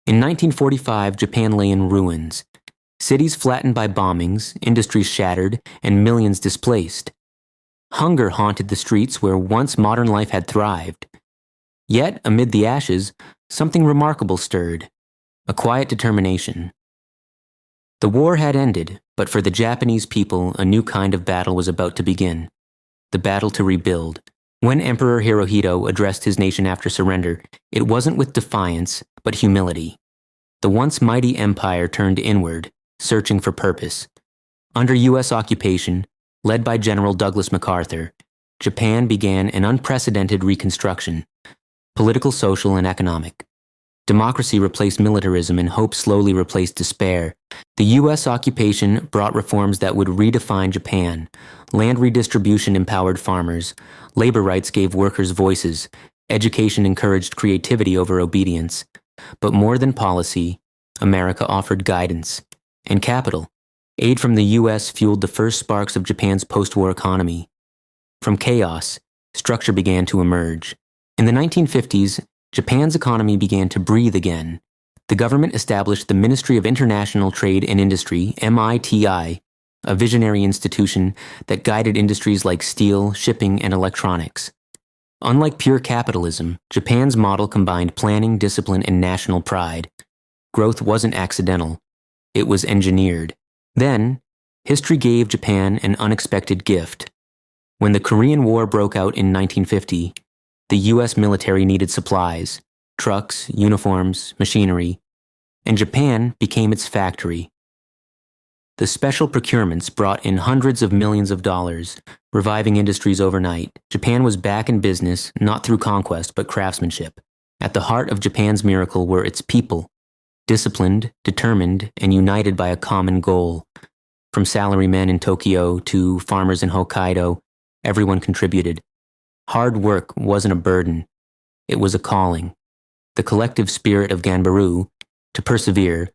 In 1945, Japan lay in ruins. Cities flattened by bombings, industries shattered, and millions displaced. Hunger haunted the streets where once modern life had thrived. Yet, amid the ashes, something remarkable stirred, a quiet determination. The war had ended, but for the Japanese people, a new kind of battle was about to begin. The battle to rebuild. When Emperor Hirohito addressed his nation after surrender, it wasn't with defiance, but humility. The once mighty empire turned inward, searching for purpose. Under U.S. occupation, led by General Douglas MacArthur, Japan began an unprecedented reconstruction, political, social, and economic. Democracy replaced militarism and hope slowly replaced despair. The U.S. occupation brought reforms that would redefine Japan. Land redistribution empowered farmers. Labor rights gave workers voices. Education encouraged creativity over obedience. But more than policy, America offered guidance and capital. Aid from the U.S. fueled the first sparks of Japan's post-war economy. From chaos, structure began to emerge. In the 1950s, Japan's economy began to breathe again. The government established the Ministry of International Trade and Industry, MITI, a visionary institution that guided industries like steel, shipping, and electronics. Unlike pure capitalism, Japan's model combined planning, discipline, and national pride. Growth wasn't accidental. It was engineered. Then, history gave Japan an unexpected gift. When the Korean War broke out in 1950, the U.S. military needed supplies, trucks, uniforms, machinery, and Japan became its factory. The special procurements brought in hundreds of millions of dollars, reviving industries overnight. Japan was back in business, not through conquest, but craftsmanship. At the heart of Japan's miracle were its people, disciplined, determined, and united by a common goal. From salarymen in Tokyo to farmers in Hokkaido, everyone contributed. Hard work wasn't a burden. It was a calling. The collective spirit of Ganbaru, to persevere,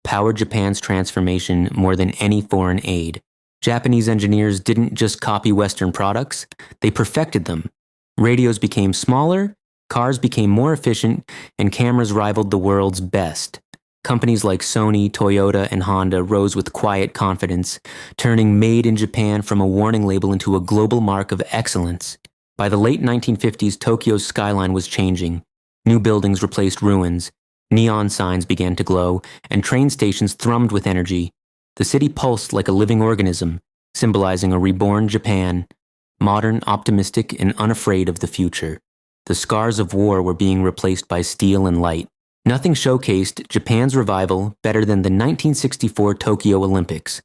powered Japan's transformation more than any foreign aid. Japanese engineers didn't just copy Western products, they perfected them. Radios became smaller, cars became more efficient, and cameras rivaled the world's best. Companies like Sony, Toyota, and Honda rose with quiet confidence, turning Made in Japan from a warning label into a global mark of excellence. By the late 1950s, Tokyo's skyline was changing. New buildings replaced ruins, neon signs began to glow, and train stations thrummed with energy. The city pulsed like a living organism, symbolizing a reborn Japan, modern, optimistic, and unafraid of the future. The scars of war were being replaced by steel and light. Nothing showcased Japan's revival better than the 1964 Tokyo Olympics.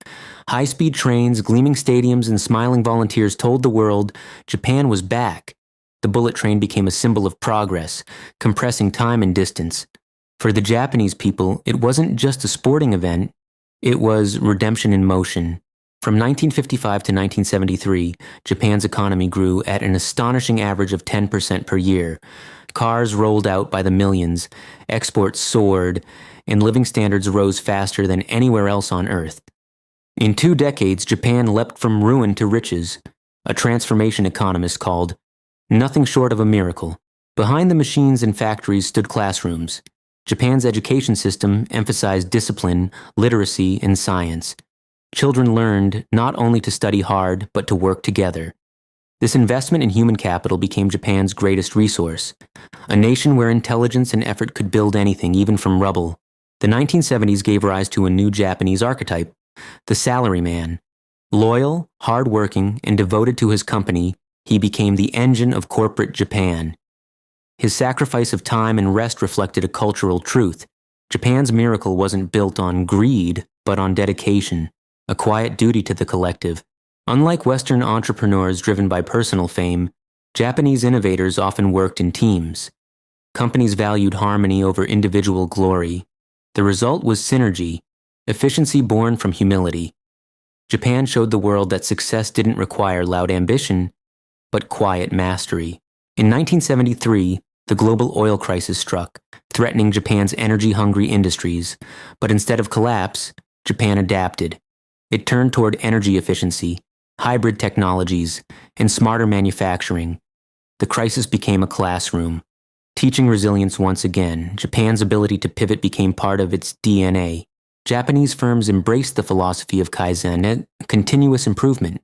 High-speed trains, gleaming stadiums, and smiling volunteers told the world Japan was back. The bullet train became a symbol of progress, compressing time and distance. For the Japanese people, it wasn't just a sporting event, it was redemption in motion. From 1955 to 1973, Japan's economy grew at an astonishing average of 10% per year. Cars rolled out by the millions, exports soared, and living standards rose faster than anywhere else on Earth. In 2 decades, Japan leapt from ruin to riches, a transformation economists called nothing short of a miracle. Behind the machines and factories stood classrooms. Japan's education system emphasized discipline, literacy, and science. Children learned not only to study hard, but to work together. This investment in human capital became Japan's greatest resource, a nation where intelligence and effort could build anything, even from rubble. The 1970s gave rise to a new Japanese archetype, the salaryman. Loyal, hard-working, and devoted to his company, he became the engine of corporate Japan. His sacrifice of time and rest reflected a cultural truth. Japan's miracle wasn't built on greed, but on dedication, a quiet duty to the collective. Unlike Western entrepreneurs driven by personal fame, Japanese innovators often worked in teams. Companies valued harmony over individual glory. The result was synergy, efficiency born from humility. Japan showed the world that success didn't require loud ambition, but quiet mastery. In 1973, the global oil crisis struck, threatening Japan's energy-hungry industries. But instead of collapse, Japan adapted. It turned toward energy efficiency, hybrid technologies, and smarter manufacturing. The crisis became a classroom. teaching resilience once again. Japan's ability to pivot became part of its DNA. Japanese firms embraced the philosophy of Kaizen and continuous improvement.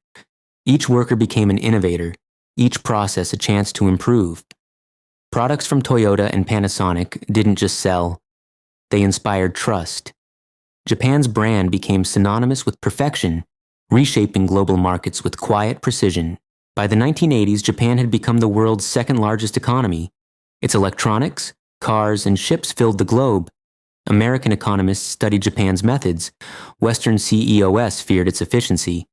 Each worker became an innovator, each process a chance to improve. Products from Toyota and Panasonic didn't just sell, they inspired trust. Japan's brand became synonymous with perfection, reshaping global markets with quiet precision. By the 1980s, Japan had become the world's second largest economy. Its electronics, cars, and ships filled the globe. American economists studied Japan's methods. Western CEOs feared its efficiency.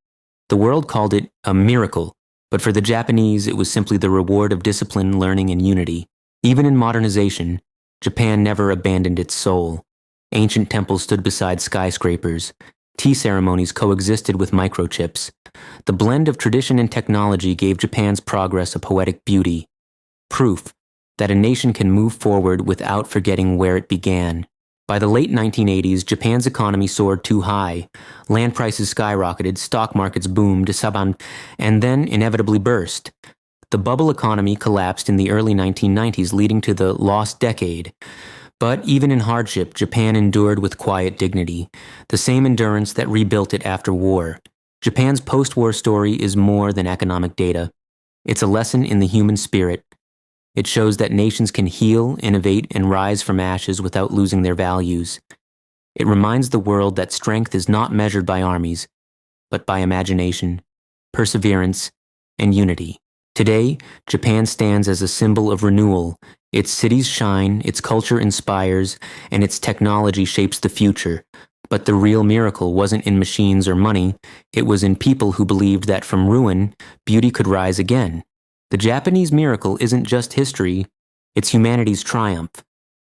The world called it a miracle, but for the Japanese, it was simply the reward of discipline, learning, and unity. Even in modernization, Japan never abandoned its soul. Ancient temples stood beside skyscrapers. Tea ceremonies coexisted with microchips. The blend of tradition and technology gave Japan's progress a poetic beauty. Proof that a nation can move forward without forgetting where it began. By the late 1980s, Japan's economy soared too high. Land prices skyrocketed, stock markets boomed, and then inevitably burst. The bubble economy collapsed in the early 1990s, leading to the lost decade. But even in hardship, Japan endured with quiet dignity, the same endurance that rebuilt it after war. Japan's post-war story is more than economic data. It's a lesson in the human spirit. It shows that nations can heal, innovate, and rise from ashes without losing their values. It reminds the world that strength is not measured by armies, but by imagination, perseverance, and unity. Today, Japan stands as a symbol of renewal. Its cities shine, its culture inspires, and its technology shapes the future. But the real miracle wasn't in machines or money, it was in people who believed that from ruin, beauty could rise again. The Japanese miracle isn't just history, it's humanity's triumph.